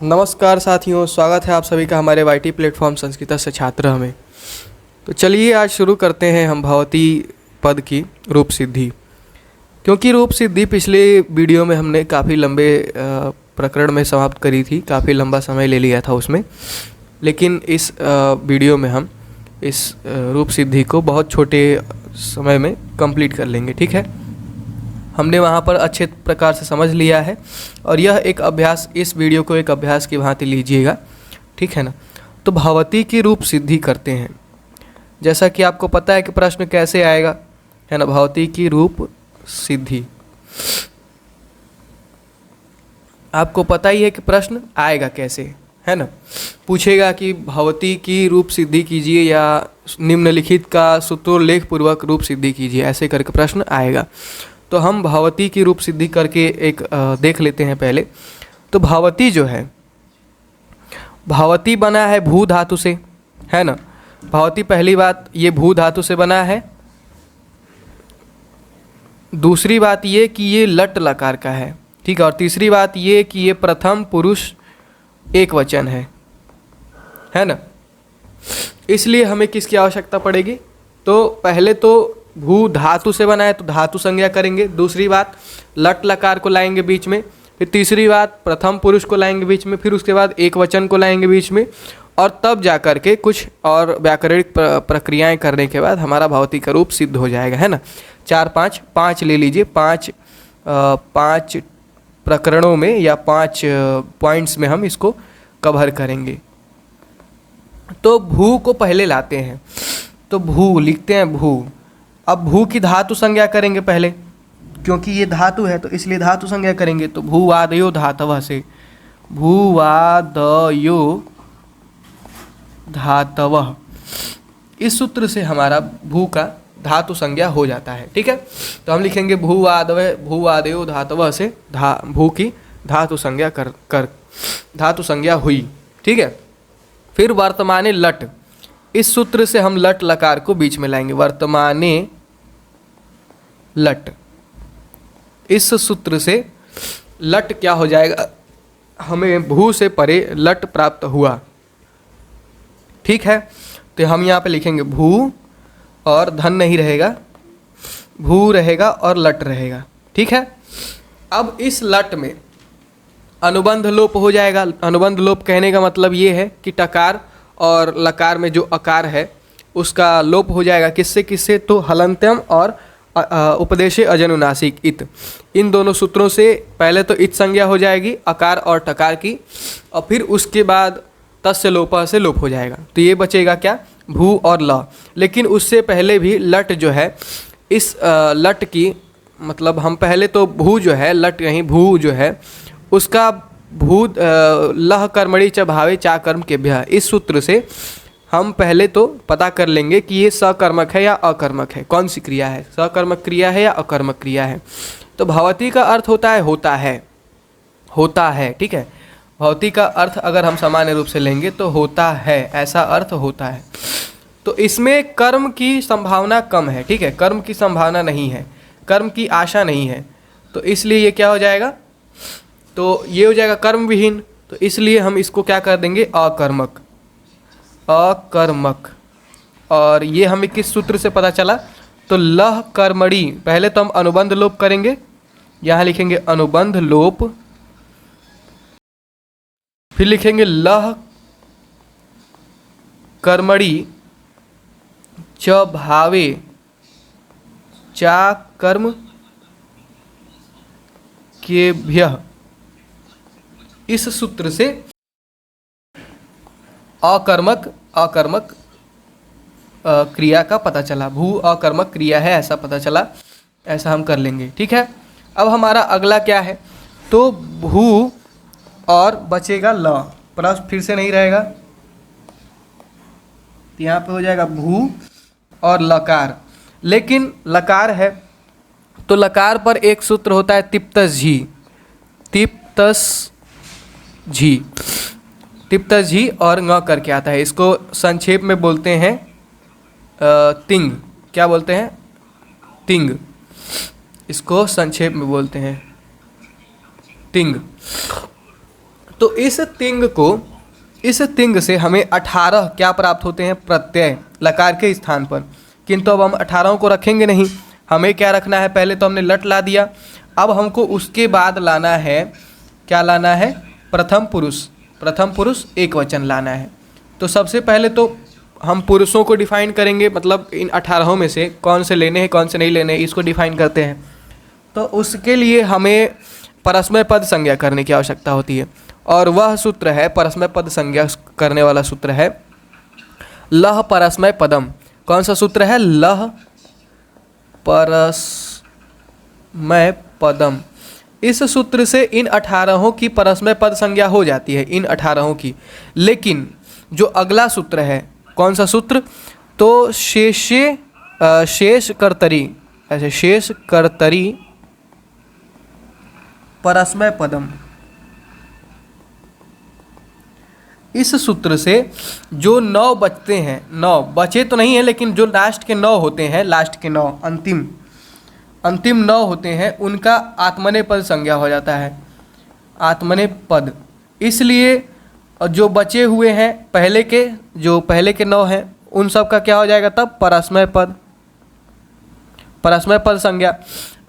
नमस्कार साथियों, स्वागत है आप सभी का हमारे वाईटी प्लेटफॉर्म संस्कृत से छात्र में। तो चलिए आज शुरू करते हैं हम भवती पद की रूप सिद्धि। क्योंकि रूप सिद्धि पिछले वीडियो में हमने काफ़ी लंबे प्रकरण में समाप्त करी थी, काफ़ी लंबा समय ले लिया था उसमें, लेकिन इस वीडियो में हम इस रूप सिद्धि को बहुत छोटे समय में कंप्लीट कर लेंगे। ठीक है, हमने वहाँ पर अच्छे प्रकार से समझ लिया है और यह एक अभ्यास, इस वीडियो को एक अभ्यास की भांति लीजिएगा। ठीक है ना। तो भवती की रूप सिद्धि करते हैं। जैसा कि आपको पता है कि प्रश्न कैसे आएगा, है ना। भवती की रूप सिद्धि आपको पता ही है कि प्रश्न आएगा कैसे, है ना। पूछेगा कि भवती की रूप सिद्धि कीजिए या निम्नलिखित का सूत्रोल्लेख पूर्वक रूप सिद्धि कीजिए, ऐसे करके प्रश्न आएगा। तो हम भवती की रूप सिद्धि करके एक देख लेते हैं पहले। तो भवती जो है, भवती बना है भू धातु से, है ना। भवती पहली बात ये भू धातु से बना है। दूसरी बात ये कि ये लट लकार का है, ठीक है। और तीसरी बात ये कि ये प्रथम पुरुष एक वचन है ना। इसलिए हमें किसकी आवश्यकता पड़ेगी? तो पहले तो भू धातु से बना है तो धातु संज्ञा करेंगे। दूसरी बात लट लकार को लाएंगे बीच में। फिर तीसरी बात प्रथम पुरुष को लाएंगे बीच में। फिर उसके बाद एक वचन को लाएंगे बीच में। और तब जा कर के कुछ और व्याकरणिक प्रक्रियाएं करने के बाद हमारा भवती का रूप सिद्ध हो जाएगा, है ना। पाँच ले लीजिए। पाँच प्रकरणों में या 5 पॉइंट्स में हम इसको कवर करेंगे। तो भू को पहले लाते हैं। तो भू लिखते हैं भू। अब भू की धातु संज्ञा करेंगे पहले, क्योंकि ये धातु है तो इसलिए धातु संज्ञा करेंगे। तो भूवादयो धातवः से, भूवादयो धातवः, इस सूत्र से हमारा भू का धातु संज्ञा हो जाता है। ठीक है, तो हम लिखेंगे भूवादयो धातवः से भू की धातु संज्ञा कर धातु संज्ञा हुई। ठीक है। फिर वर्तमाने लट, इस सूत्र से हम लट लकार को बीच में लाएंगे। वर्तमाने लट, इस सूत्र से लट क्या हो जाएगा, हमें भू से परे लट प्राप्त हुआ। ठीक है, तो हम यहाँ पे लिखेंगे भू और धन नहीं रहेगा, भू रहेगा और लट रहेगा। ठीक है। अब इस लट में अनुबंध लोप हो जाएगा। अनुबंध लोप कहने का मतलब ये है कि टकार और लकार में जो अकार है उसका लोप हो जाएगा। किससे किससे? तो हलंत्यम और उपदेशे अजनुनासिक इत, इन दोनों सूत्रों से पहले तो इत संज्ञा हो जाएगी अकार और टकार की, और फिर उसके बाद तस्य लोपः से लोप हो जाएगा। तो ये बचेगा क्या? भू और ल। लेकिन उससे पहले भी लट जो है, इस लट की मतलब हम पहले तो भू जो है, लट नहीं भू जो है उसका भू लह कर्मणि च भावे चा कर्म केभ्यः, इस सूत्र से हम पहले तो पता कर लेंगे कि ये सकर्मक है या अकर्मक है, कौन सी क्रिया है, सकर्मक क्रिया है या अकर्मक क्रिया है। तो भवती का अर्थ होता है होता है। ठीक है, भवती का अर्थ अगर हम सामान्य रूप से लेंगे तो होता है, ऐसा अर्थ होता है। तो इसमें कर्म की संभावना कम है। ठीक है, कर्म की संभावना नहीं है, कर्म की आशा नहीं है। तो इसलिए ये क्या हो जाएगा? तो ये हो जाएगा कर्म विहीन। तो इसलिए हम इसको क्या कर देंगे? अकर्मक। और ये हमें किस सूत्र से पता चला? तो लह कर्मणि, पहले तो हम अनुबंध लोप करेंगे, यहाँ लिखेंगे अनुबंध लोप, फिर लिखेंगे लह कर्मणि च भावे चा कर्म केभ्यः, इस सूत्र से अकर्मक क्रिया का पता चला। भू अकर्मक क्रिया है ऐसा पता चला, ऐसा हम कर लेंगे। ठीक है। अब हमारा अगला क्या है? तो भू और बचेगा ल, प्लस फिर से नहीं रहेगा, तो यहाँ पे हो जाएगा भू और लकार। लेकिन लकार है तो लकार पर एक सूत्र होता है तिप्तस झी और ng करके आता है। इसको संक्षेप में बोलते हैं तिंग। क्या बोलते हैं? तिंग। इसको संक्षेप में बोलते हैं तिंग। तो इस तिंग से हमें 18 क्या प्राप्त होते हैं, प्रत्यय लकार के स्थान पर। किंतु अब हम 18 को रखेंगे नहीं, हमें क्या रखना है, पहले तो हमने लट ला दिया, अब हमको उसके बाद लाना है, क्या लाना है, प्रथम पुरुष एक वचन लाना है। तो सबसे पहले तो हम पुरुषों को डिफाइन करेंगे, मतलब इन 18 में से कौन से लेने हैं कौन से नहीं लेने हैं, इसको डिफाइन करते हैं। तो उसके लिए हमें परस्मय पद संज्ञा करने की आवश्यकता होती है, और वह सूत्र है, परस्मय पद संज्ञा करने वाला सूत्र है लह परस्मय पदम। कौन सा सूत्र है, लह परस्मय पदम। इस सूत्र से इन 18 की परस्मय पद संज्ञा हो जाती है, इन 18 की। लेकिन जो अगला सूत्र है, कौन सा सूत्र, तो शेष कर्तरी, ऐसे शेष कर्तरी परस्मय पदम। इस सूत्र से जो 9 बचते हैं, 9 बचे तो नहीं है, लेकिन जो लास्ट के 9 होते हैं, लास्ट के 9 अंतिम 9 होते हैं, उनका आत्मनेपद पद संज्ञा हो जाता है, आत्मनेपद पद। इसलिए जो बचे हुए हैं पहले के 9 हैं, उन सब का क्या हो जाएगा तब, परस्मय पद संज्ञा।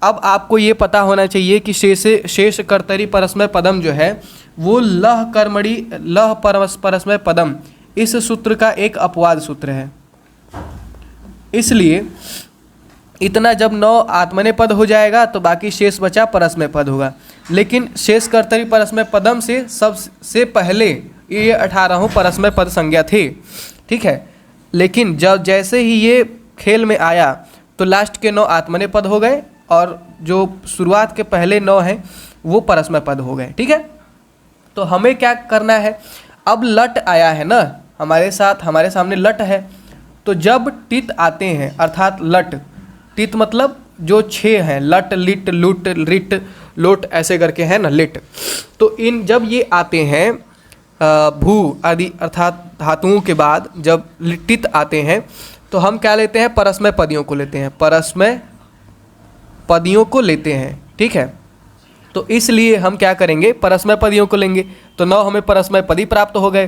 अब आपको ये पता होना चाहिए कि शेष कर्तरी परस्मय पदम जो है वो लह परस्मय पदम, इस सूत्र का एक अपवाद सूत्र है। इसलिए इतना जब 9 आत्मनेपद पद हो जाएगा तो बाकी शेष बचा परस्मय पद होगा। लेकिन शेष कर्तरी परस्मय पदम से सबसे पहले ये 18 परस्मय पद संज्ञा थे, ठीक है। लेकिन जब जैसे ही ये खेल में आया तो लास्ट के 9 आत्मनेपद पद हो गए, और जो शुरुआत के पहले 9 हैं वो परस्मय पद हो गए, ठीक है। तो हमें क्या करना है, अब लट आया है ना, हमारे सामने लट है। तो जब टित आते हैं, अर्थात लट, टित मतलब जो 6 हैं, लट लिट लुट रिट लोट ऐसे करके है ना, लिट। तो इन जब ये आते हैं भू आदि अर्थात धातुओं के बाद जब टित आते हैं, तो हम क्या लेते हैं, परस्मय पदियों को लेते हैं, परस्मय पदियों को लेते हैं, ठीक है। तो इसलिए हम क्या करेंगे, परस्मय पदियों को लेंगे। तो 9 हमें परस्मय पदी प्राप्त हो गए।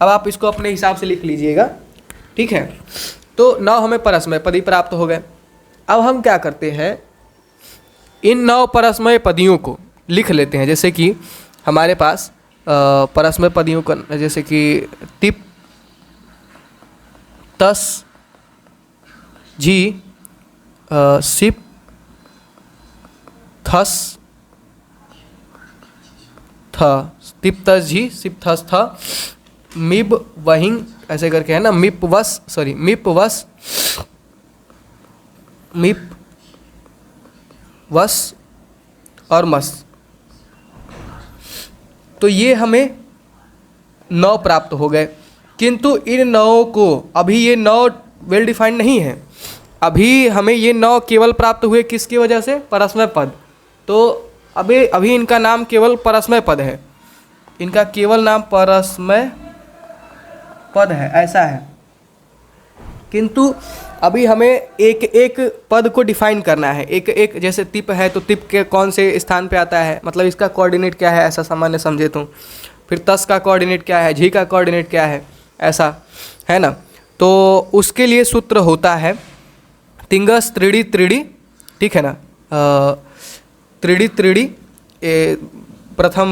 अब आप इसको अपने हिसाब से लिख लीजिएगा, ठीक है। तो 9 हमें परस्मय पदी प्राप्त हो गए। अब हम क्या करते हैं, इन 9 परस्मय पदियों को लिख लेते हैं। जैसे कि हमारे पास परस्मय पदियों का, जैसे कि तिप तस जी सिप थस थ, तिप तस जी सिप थस थ, मिब वहिंग ऐसे करके है ना, मिप वस और मस। तो ये हमें 9 प्राप्त हो गए। किंतु इन 9 को, अभी ये 9 वेल डिफाइंड नहीं है, अभी हमें ये 9 केवल प्राप्त हुए किसकी वजह से, परस्मय पद। तो अभी इनका नाम केवल परस्मय पद है, इनका केवल नाम परस्मय पद है, ऐसा है। किंतु अभी हमें एक एक पद को डिफाइन करना है, एक एक। जैसे तिप है तो तिप के कौन से स्थान पे आता है, मतलब इसका कोऑर्डिनेट क्या है, ऐसा सामान्य समझे तो। फिर तस का कोऑर्डिनेट क्या है, झी का कोऑर्डिनेट क्या है, ऐसा है ना। तो उसके लिए सूत्र होता है तिंगस त्रिड़ी त्रिड़ी, ठीक है ना, त्रिड़ी त्रिड़ी प्रथम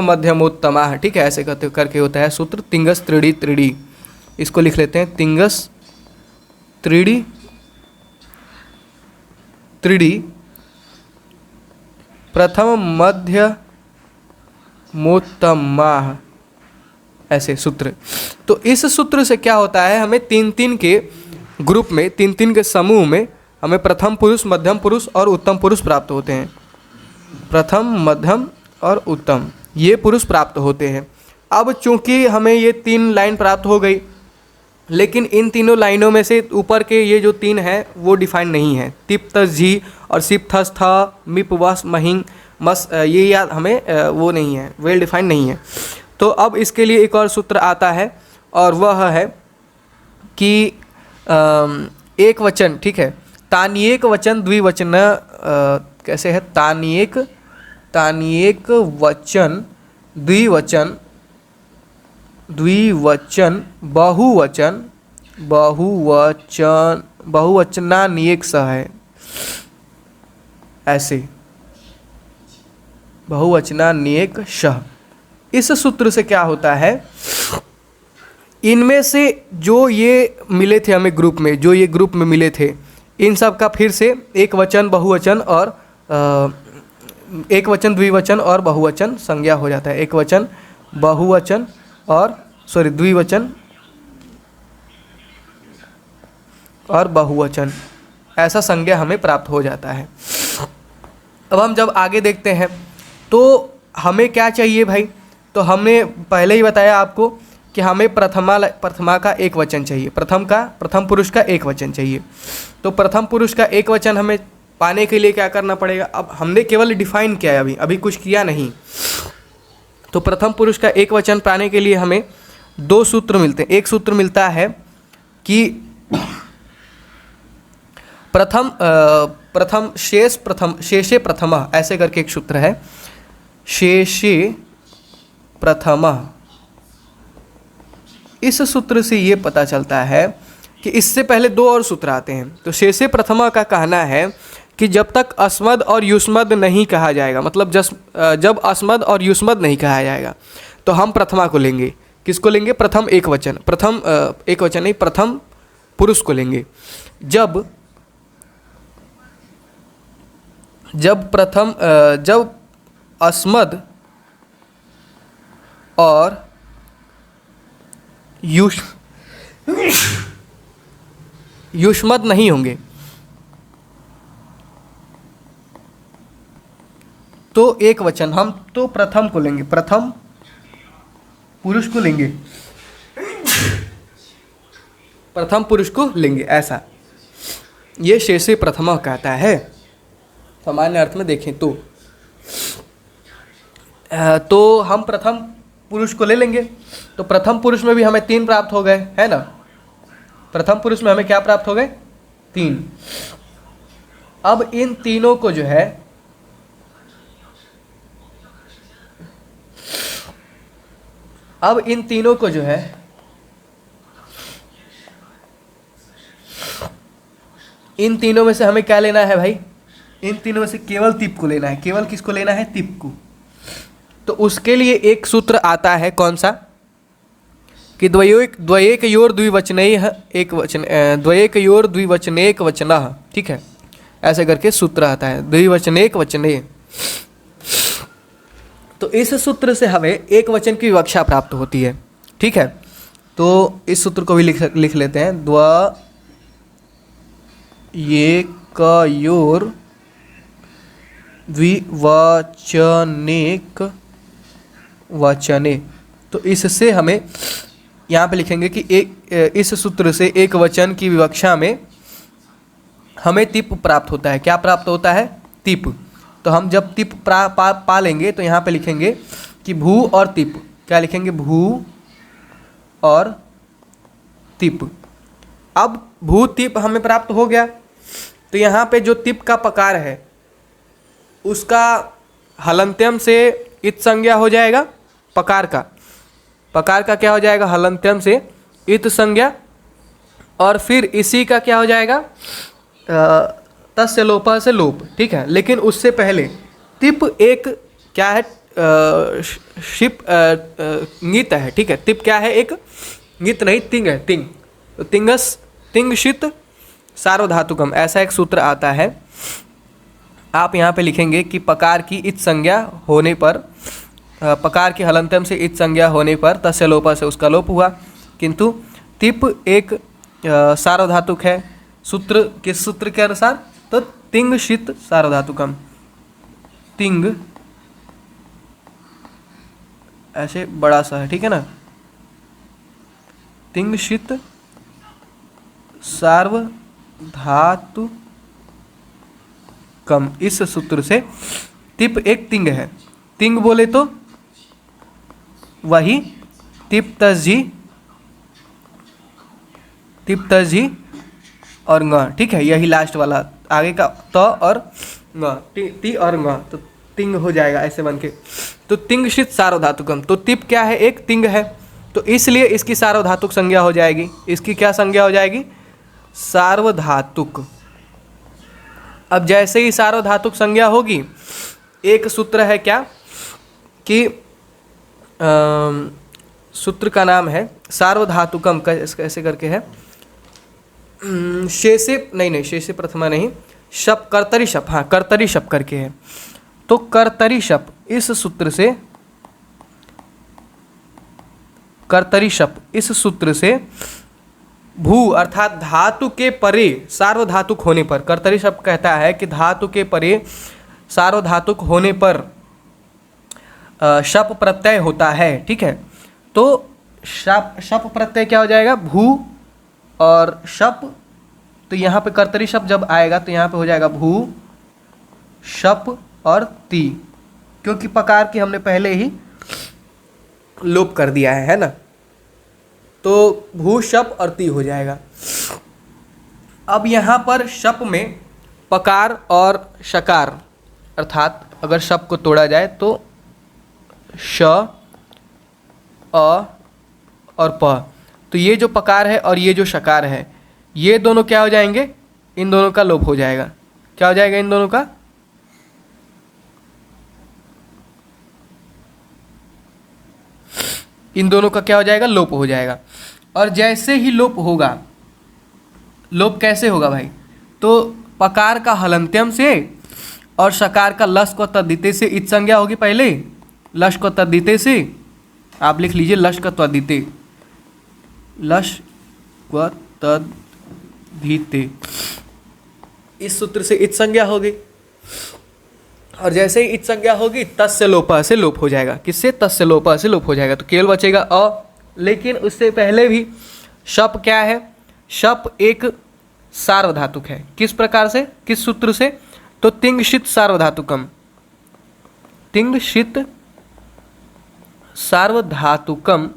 मध्यमोत्तमा, ठीक है, ऐसे करके होता है सूत्र तिंगस त्रिड़ी त्रिड़ी। इसको लिख लेते हैं, तिंगस त्रिड़ी त्रिड़ी प्रथम मध्यमोत्तमा, ऐसे सूत्र। तो इस सूत्र से क्या होता है, हमें 3-3 के ग्रुप में, 3-3 के समूह में हमें प्रथम पुरुष, मध्यम पुरुष और उत्तम पुरुष प्राप्त होते हैं। प्रथम, मध्यम और उत्तम, ये पुरुष प्राप्त होते हैं। अब चूंकि हमें ये 3 लाइन प्राप्त हो गई, लेकिन इन तीनों लाइनों में से ऊपर के ये जो 3 हैं वो डिफाइन नहीं है, तिप तस झी और सिप थस था, मिप वस महिंग मस, ये याद हमें वो नहीं है, वेल डिफाइन नहीं है। तो अब इसके लिए एक और सूत्र आता है, और वह है कि एक वचन, ठीक है, तानिएक वचन द्विवचन, कैसे है, तानिएक वचन द्विवचन द्विवचन बहुवचन बहुवचन बहुवचनान्येक स है, ऐसे बहुवचनान्येक श। इस सूत्र से क्या होता है, इनमें से जो ये मिले थे हमें ग्रुप में, जो ये ग्रुप में मिले थे, इन सब का फिर से एक वचन बहुवचन और एक वचन द्विवचन और बहुवचन संज्ञा हो जाता है। एक वचन बहुवचन और द्विवचन और बहुवचन, ऐसा संज्ञा हमें प्राप्त हो जाता है। अब हम जब आगे देखते हैं तो हमें क्या चाहिए भाई, तो हमने पहले ही बताया आपको कि हमें प्रथमा का एक वचन चाहिए, प्रथम पुरुष का एक वचन चाहिए। तो प्रथम पुरुष का एक वचन हमें पाने के लिए क्या करना पड़ेगा, अब हमने केवल डिफाइन किया है, अभी कुछ किया नहीं। तो प्रथम पुरुष का एक वचन पाने के लिए हमें दो सूत्र मिलते हैं। एक सूत्र मिलता है कि शेषे प्रथमः, ऐसे करके एक सूत्र है, शेषे प्रथमः। इस सूत्र से ये पता चलता है कि इससे पहले दो और सूत्र आते हैं। तो शेषे प्रथमः का कहना है कि जब तक अस्मद और युष्मद नहीं कहा जाएगा, मतलब जब अस्मद और युष्मद नहीं कहा जाएगा तो हम प्रथमा को लेंगे। किसको लेंगे, प्रथम एक वचन, प्रथम एक वचन नहीं, प्रथम पुरुष को लेंगे। जब अस्मद और युष्मद नहीं होंगे तो एक वचन, हम तो प्रथम को लेंगे, प्रथम पुरुष को लेंगे, प्रथम पुरुष को लेंगे, ऐसा ये शेषे प्रथमा कहता है। सामान्य अर्थ में देखें तो हम प्रथम पुरुष को ले लेंगे। तो प्रथम पुरुष में भी हमें तीन प्राप्त हो गए, है ना। प्रथम पुरुष में हमें क्या प्राप्त हो गए, तीन। अब इन तीनों को जो है इन तीनों में से हमें क्या लेना है भाई, इन तीनों में से केवल तिप को लेना है। केवल किसको लेना है, तिप को। तो उसके लिए एक सूत्र आता है, कौन सा, कि द्वयेकयोर द्विवचनैः एक वचन, द्वयेकयोर द्विवचनेक वचनः, ठीक है, ऐसे करके सूत्र आता है, द्विवचनेक वचने। तो इस सूत्र से हमें एक वचन की विवक्षा प्राप्त होती है, ठीक है। तो इस सूत्र को भी लिख लेते हैं, द्वयेकयोर द्विवचनेक वचने। तो इससे हमें यहाँ पे लिखेंगे कि इस सूत्र से एक वचन की विवक्षा में हमें तिप प्राप्त होता है। क्या प्राप्त होता है, तिप। तो हम जब तिप पा लेंगे तो यहाँ पे लिखेंगे कि भू और तिप। क्या लिखेंगे, भू और तिप। अब भू तिप हमें प्राप्त हो गया। तो यहाँ पे जो तिप का पकार है उसका हलंत्यम से इत संज्ञा हो जाएगा, पकार का क्या हो जाएगा, हलंत्यम से इत संज्ञा, और फिर इसी का क्या हो जाएगा, तस्य लोपः से लोप, ठीक है। लेकिन उससे पहले तिप एक क्या है, शिप ङित है, ठीक है। तिप क्या है, एक ङित नहीं, तिंग है, तिंग। तो तिंगशित सार्वधातुकम, ऐसा एक सूत्र आता है। आप यहाँ पे लिखेंगे कि पकार की इत संज्ञा होने पर, पकार की हलंत्यम से इत संज्ञा होने पर तस्य लोपः से उसका लोप हुआ, किंतु तिप एक सार्वधातुक है। सूत्र किस सूत्र के अनुसार, तो तिंगशित सार्वधातुकम, तिंग ऐसे बड़ा सा है, ठीक है ना, तिंगशित सार्वधातुकम। इस सूत्र से तिप एक तिंग है। तिंग बोले तो वही तिप्तजी और ङ, ठीक है, यही लास्ट वाला, आगे का त और ङ, ती और ङ, तो तिंग हो जाएगा ऐसे बन के। तो तिंगशित सार्वधातुकम, तो तिप क्या है, एक तिंग है, तो इसलिए इसकी सार्वधातुक संज्ञा हो जाएगी। इसकी क्या संज्ञा हो जाएगी, सार्वधातुक। अब जैसे ही सार्वधातुक संज्ञा होगी, एक सूत्र है क्या कि सूत्र का नाम है सार्वधातुकम, कैसे करके है, शेषे नहीं शेषे प्रथमा नहीं, शप कर्तरी शप, हाँ कर्तरी शप करके है। तो कर्तरी शप, इस सूत्र से कर्तरी शप, इस सूत्र से भू अर्थात धातु के परे सार्वधातुक होने पर, कर्तरी शप कहता है कि धातु के परे सार्वधातुक होने पर शप प्रत्यय होता है, ठीक है। तो शप प्रत्यय क्या हो जाएगा, भू और शप, तो यहाँ पे कर्तरी शप जब आएगा तो यहाँ पे हो जाएगा भू शप और ती, क्योंकि पकार की हमने पहले ही लोप कर दिया है ना, तो भू शप और ती हो जाएगा। अब यहाँ पर शप में पकार और शकार, अर्थात अगर शप को तोड़ा जाए तो श अ और प, तो ये जो पकार है और ये जो शकार है, ये दोनों क्या हो जाएंगे, इन दोनों का लोप हो जाएगा। क्या हो जाएगा इन दोनों का, इन दोनों का क्या हो जाएगा, लोप हो जाएगा। और जैसे ही लोप होगा, लोप कैसे होगा भाई, तो पकार का हलंत्यम से और शकार का लश को तद्धिते से इत संज्ञा होगी पहले, लश को तद्धिते से, आप लिख लीजिए लश को तद्धिते, लश व तद्धिते, इस सूत्र से इत संज्ञा होगी। और जैसे ही इत संज्ञा होगी तस्य लोपा से लोप हो जाएगा। किससे, तस्य लोपा से लोप हो जाएगा, तो केवल बचेगा अ। लेकिन उससे पहले भी शप क्या है, शप एक सार्वधातुक है। किस प्रकार से, किस सूत्र से, तो तिंगशित सार्वधातुकम, तिंगशित सार्वधातुकम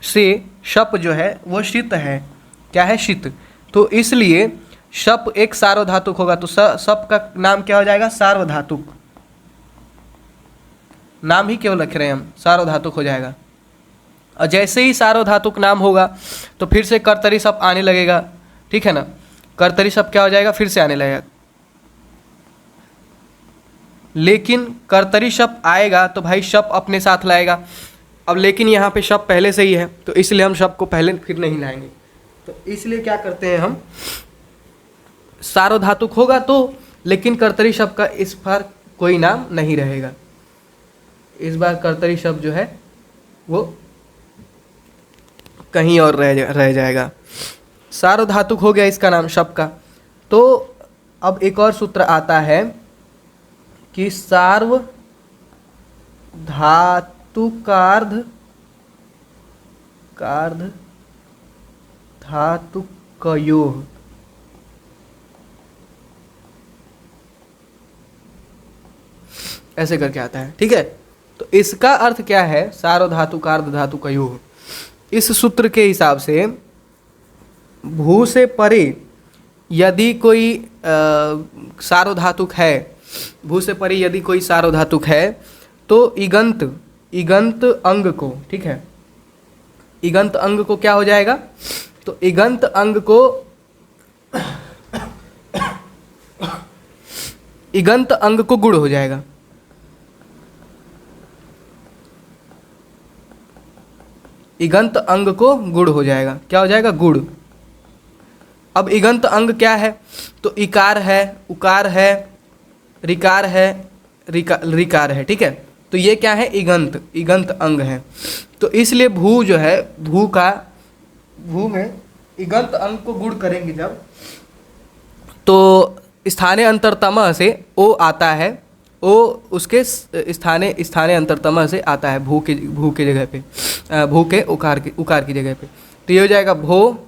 से शप जो है वो शित है। क्या है, शित। तो इसलिए शप एक सार्वधातुक होगा, तो शप का नाम क्या हो जाएगा, सार्वधातुक। नाम ही केवल रख रहे हैं हम, सार्वधातुक हो जाएगा। और जैसे ही सार्वधातुक नाम होगा तो फिर से कर्तरी शप आने लगेगा, ठीक है ना, कर्तरी शप क्या हो जाएगा, फिर से आने लगेगा। लेकिन कर्तरी शप आएगा तो भाई शप अपने साथ लाएगा। अब लेकिन यहाँ पे शप पहले से ही है, तो इसलिए हम शप को पहले फिर नहीं लाएंगे। तो इसलिए क्या करते हैं हम, सार्वधातुक होगा तो, लेकिन कर्तरी शब्द का इस बार कोई नाम नहीं रहेगा। इस बार कर्तरी शब्द जो है वो कहीं और रह जाएगा। सार्वधातुक हो गया इसका नाम शब्द का। तो अब एक और सूत्र आता है कि सार्वधातुकार्ध धातुकयोः, ऐसे करके आता है, ठीक है। तो इसका अर्थ क्या है, सार्वधातुकार्ध धातुकयोः। इस सूत्र के हिसाब से भू से परे यदि कोई सार्वधातुक है, भू से परे यदि कोई सार्वधातुक है तो इगंत अंग को, ठीक है, इगंत अंग को क्या हो जाएगा, तो इगंत अंग को इगंत अंग को गुण हो जाएगा। इगंत अंग को गुण हो जाएगा। क्या हो जाएगा, गुण। अब इगंत अंग क्या है, तो इकार है, उकार है, रिकार है, रिकार है, ठीक है। तो ये क्या है, इगंत अंग है। तो इसलिए भू जो है, भू में इगंत अंग को गुण करेंगे जब, तो स्थाने अंतरतम से ओ आता है, ओ उसके स्थाने अंतरतम से आता है भू के जगह पे, भू के उकार की जगह पे। तो ये हो जाएगा भो,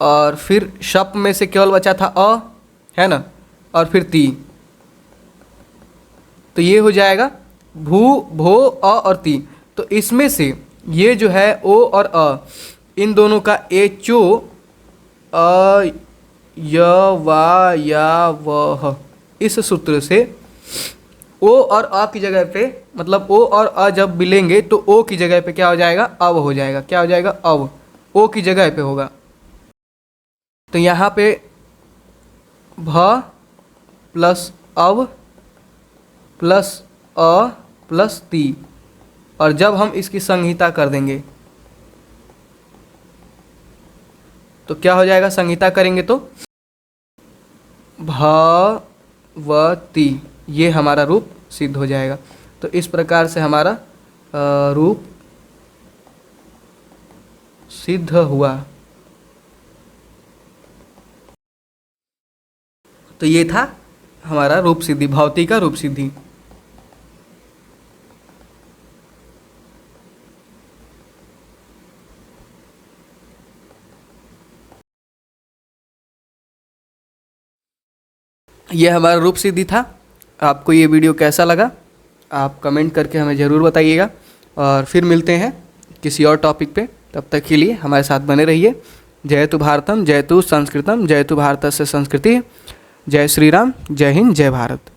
और फिर शप में से केवल बचा था अ, है ना, और फिर ती। तो ये हो जाएगा भू, भो, अ और ती। तो इसमें से ये जो है ओ और अ, इन दोनों का एचो अ य वा या वह, इस सूत्र से ओ और अ की जगह पे, मतलब ओ और अ जब मिलेंगे तो ओ की जगह पे क्या हो जाएगा, अव हो जाएगा। क्या हो जाएगा, अव, ओ की जगह पे होगा। तो यहाँ पे भ प्लस अव प्लस अ प्लस ती, और जब हम इसकी संहिता कर देंगे तो क्या हो जाएगा, संहिता करेंगे तो भवती, ये हमारा रूप सिद्ध हो जाएगा। तो इस प्रकार से हमारा रूप सिद्ध हुआ। तो ये था हमारा रूप सिद्धि, भवती का रूप सिद्धि। ये हमारा रूप सिद्धि था। आपको ये वीडियो कैसा लगा आप कमेंट करके हमें ज़रूर बताइएगा, और फिर मिलते हैं किसी और टॉपिक पे। तब तक के लिए हमारे साथ बने रहिए। जयतु भारतम, जयतु संस्कृतम, जयतु भारतस्य संस्कृति। जय श्री राम, जय हिंद, जय भारत।